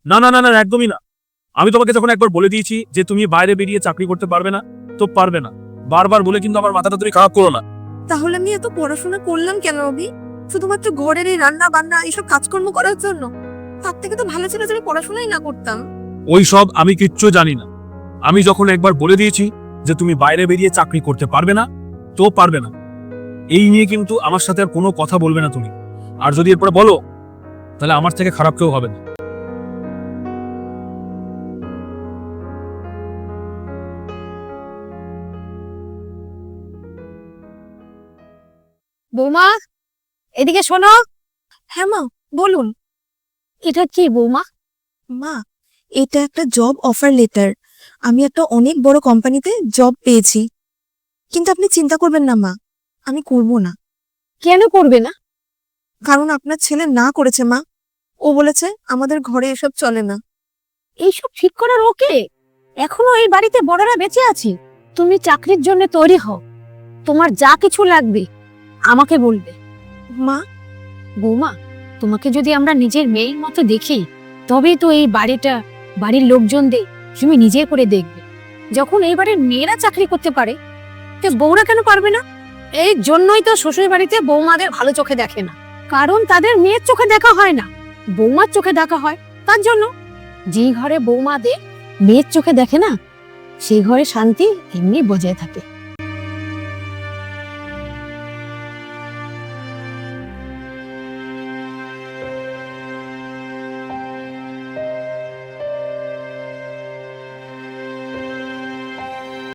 না না না না, একদমই না। আমি তোমাকে যখন একবার বলে দিয়েছি যে তুমি বাইরে বেরিয়ে চাকরি করতে পারবে না, তো পারবে না। বারবার বলে কিন্তু আমার মাথাটা তুমি খারাপ করো না। তাহলে আমি এত পড়াশোনা করলাম কেন অভি? শুধুমাত্র ঘরের এই রান্না বান্না এইসব কাজকর্ম করার জন্য? তার থেকে তো ভালো ছিল যদি পড়াশোনাই না করতাম। ওই সব আমি কিচ্ছু জানি না। আমি যখন একবার বলে দিয়েছি যে তুমি বাইরে বেরিয়ে চাকরি করতে পারবে না, তো পারবে না। এই নিয়ে কিন্তু আমার সাথে আর কোনো কথা বলবে না তুমি। আর যদি এরপরে বলো, তাহলে আমার থেকে খারাপ কেউ হবে না। বৌমা, এদিকে শোনো। হ্যাঁ মা, বলুন। এটা কি বৌমা? মা, এটা একটা জব অফার লেটার। আমি একটা অনেক বড় কোম্পানিতে জব পেয়েছি। কিন্তু আপনি চিন্তা করবেন না মা, আমি করব না। কেন করবে না? কারণ আপনার ছেলে না করেছে মা। ও বলেছে আমাদের ঘরে এসব চলে না। এইসব ঠিক করার ওকে? এখনো এই বাড়িতে বড়রা বেঁচে আছে। তুমি চাকরির জন্য তৈরি হও। তোমার যা কিছু লাগবে আমাকে বলবে। মা, বৌমা, তোমাকে যদি আমরা নিজের মেয়ের মতো দেখি, তবেই তো এই বাড়িটা, বাড়ির লোকজনদের তুমি নিজে করে দেখবে। যখন এই বাড়ির মেয়েরা চাকরি করতে পারে, তো বউরা কেন পারবে না? এই জন্যই তো শ্বশুর বাড়িতে বৌমাদের ভালো চোখে দেখে না। কারণ তাদের মেয়ের চোখে দেখা হয় না, বৌমার চোখে দেখা হয়। তার জন্য যে ঘরে বৌমাদের মেয়ের চোখে দেখে না, সেই ঘরে শান্তি এমনি বজায় থাকে।